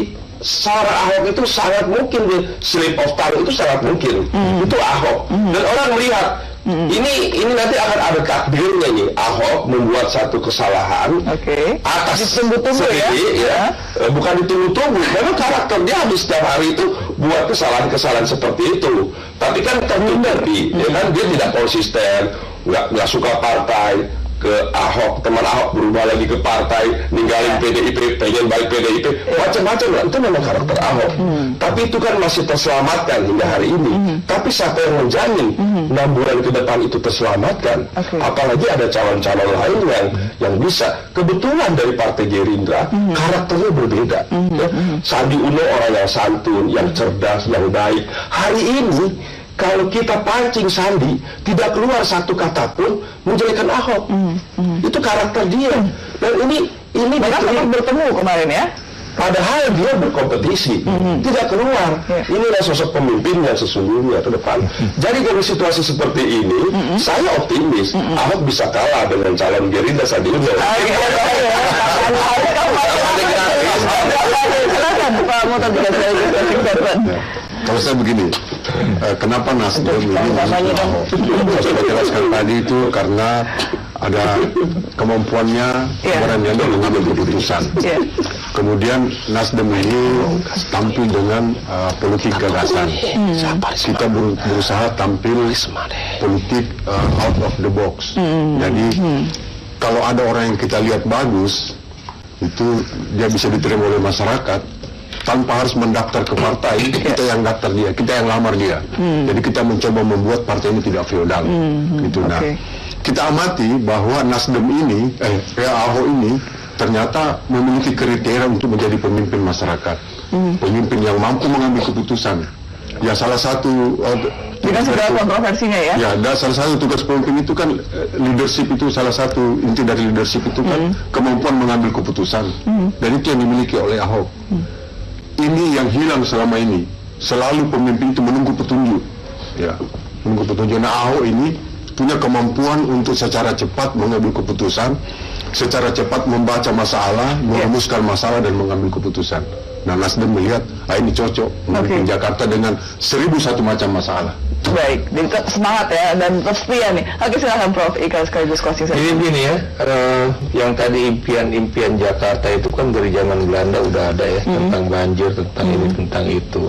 suara Ahok itu sangat mungkin, slip of tongue itu sangat mungkin. Itu Ahok. Dan orang melihat ini nanti akan ada takdirnya nih, Ahok membuat satu kesalahan atas sendiri ya. Bukan ditunggu-tunggu, memang karakter dia habis setiap hari itu buat kesalahan-kesalahan seperti itu. Tapi kan tentu ya kan dia tidak konsisten, nggak suka partai. ke Ahok, teman Ahok berubah lagi ke partai, ninggalin PDIP, pengen balik PDIP, macam-macam lah. Itu memang karakter Ahok. Tapi itu kan masih terselamatkan hingga hari ini. Tapi siapa yang menjamin 6 bulan ke depan itu terselamatkan? Apalagi ada calon-calon lain yang bisa. Kebetulan dari Partai Gerindra karakternya berbeda. Sandi Uno orang yang santun, yang cerdas, yang baik. Hari ini kalau kita pancing Sandi, tidak keluar satu kata pun menjelekan Ahok. Itu karakter dia. Dan ini bertemu kemarin ya. Padahal dia berkompetisi, tidak keluar. Inilah sosok pemimpin yang sesungguhnya ke depan. Jadi dari situasi seperti ini, saya optimis Ahok bisa kalah dengan calon Gerindra Sandi Uno. Kalau saya begini, kenapa Nasdem ini saya jelaskan tadi itu karena ada kemampuannya kemarin mengambil keputusan. Kemudian Nasdem ini tampil dengan politik gagasan. Kita berusaha tampil politik out of the box. Jadi kalau ada orang yang kita lihat bagus, itu dia bisa diterima oleh masyarakat tanpa harus mendaftar ke partai. Kita yang daftar dia, kita yang lamar dia. Jadi kita mencoba membuat partai ini tidak feodal. Gitu. Nah, kita amati bahwa Nasdem ini, Ahok ini ternyata memiliki kriteria untuk menjadi pemimpin masyarakat, pemimpin yang mampu mengambil keputusan. Ya salah satu dengan segala kontroversinya ya. Ya, dan salah satu tugas pemimpin itu kan leadership, itu salah satu inti dari leadership itu kan kemampuan mengambil keputusan. Dan itu yang dimiliki oleh Ahok. Ini yang hilang selama ini. Selalu pemimpin itu menunggu petunjuk. Ya, menunggu petunjuk. Nah, Ahok ini punya kemampuan untuk secara cepat mengambil keputusan, secara cepat membaca masalah, merumuskan masalah dan mengambil keputusan. Nah, Nasdem melihat, ini cocok memimpin Jakarta dengan 1001 macam masalah. Baik, jadi semangat ya dan setia nih. Oke, silakan Prof. Ika sekaligus closing saja. Jadi gini ya, yang tadi impian-impian Jakarta itu kan dari zaman Belanda udah ada ya, tentang banjir, tentang ini, tentang itu.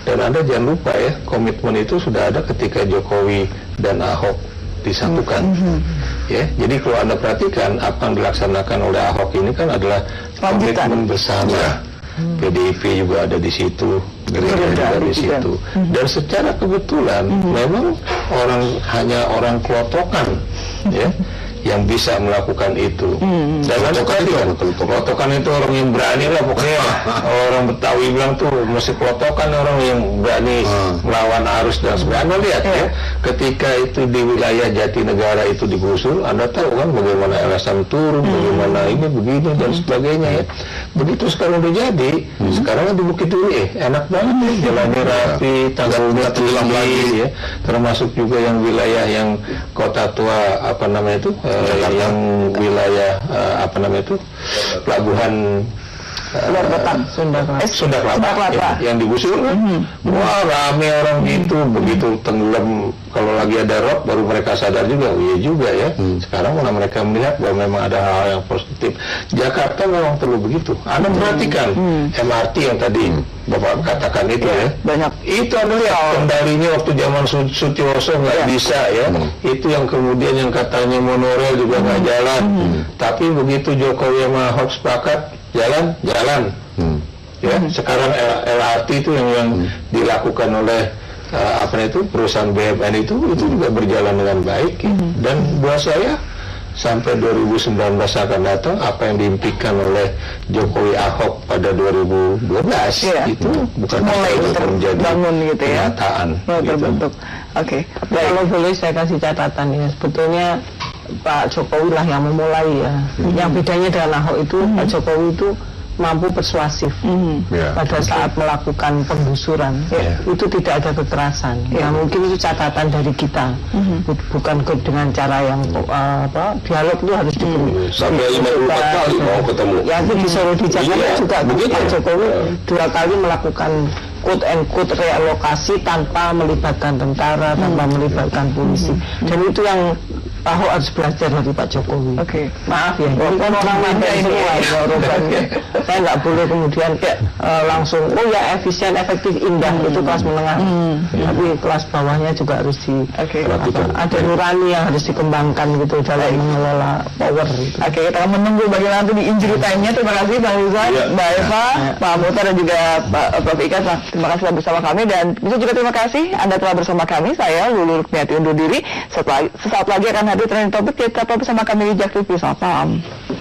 Dan Anda jangan lupa ya, komitmen itu sudah ada ketika Jokowi dan Ahok disatukan. Ya, jadi kalau Anda perhatikan apa yang dilaksanakan oleh Ahok ini kan adalah komitmen bersama. PDIP juga ada di situ, Gerindra juga di situ. Dan secara kebetulan memang hanya orang kelotokan ya yang bisa melakukan itu. Dan kelotokan itu orang yang berani lah pokoknya. Orang Betawi bilang tuh mesti kelotokan, orang yang berani melawan arus dan sebagainya. Anda lihat ya, ketika itu di wilayah Jatinegara itu digusur, Anda tahu kan bagaimana LSM turun, bagaimana ini begini dan sebagainya ya. Begitu sekarang udah jadi, sekarang di Bukit Duri enak banget nih, jalannya rapi, tanggulnya tinggi ya. Termasuk juga yang wilayah yang kota tua apa namanya itu, yang wilayah apa namanya itu, pelabuhan Sunda Kelapa yang digusur kan, wah rame orang gitu, begitu tenggelam kalau lagi ada rob baru mereka sadar juga, iya juga ya. Sekarang malah mereka melihat bahwa memang ada hal yang positif. Jakarta memang perlu begitu. Anda perhatikan MRT yang tadi Bapak katakan itu ya, banyak. Itu adalah kendalinya waktu zaman Sutioso nggak bisa ya. Itu yang kemudian yang katanya monorail juga nggak jalan. Tapi begitu Jokowi sama Ahok sepakat, jalan. Ya, sekarang LRT itu yang dilakukan oleh perusahaan BUMN itu juga berjalan dengan baik. Dan buat saya sampai 2019 akan datang apa yang diimpikan oleh Jokowi Ahok pada 2012 itu bukan mulai terbangun gitu ya, kenyataan terbentuk. Oke. Kalau boleh saya kasih catatan ya, sebetulnya Pak Jokowi lah yang memulai ya. Yang bedanya dengan Ahok itu Pak Jokowi itu mampu persuasif pada saat melakukan penggusuran. Itu tidak ada kekerasan. Ya mungkin itu catatan dari kita. Bukan dengan cara yang dialog itu harus sampai 54 kali mau ketemu. Ya itu di Solo di Jakarta juga Pak Jokowi 2 kali melakukan quote and quote realokasi tanpa melibatkan tentara, tanpa melibatkan polisi. Dan itu yang Ahok harus belajar dari Pak Jokowi. Oke. Maaf ya, ini kan orang mandai semua jawabannya. Saya nggak boleh kemudian langsung, oh ya efisien, efektif, indah itu kelas menengah. Tapi kelas bawahnya juga harus ada nurani yang harus dikembangkan gitu dalam mengelola power. Gitu. Oke, kita akan menunggu bagaimana nanti di injury time-nya. Terima kasih Bang Rizal, Mbak Eva, Pak Muhtar dan juga Prof. Ika. Terima kasih telah bersama kami dan bisa juga terima kasih Anda telah bersama kami. Saya Lulu Rukmiyati undur diri. Sesaat lagi akan hadir trending topik. Tetap bersama kami di Jak TV. Selamat malam.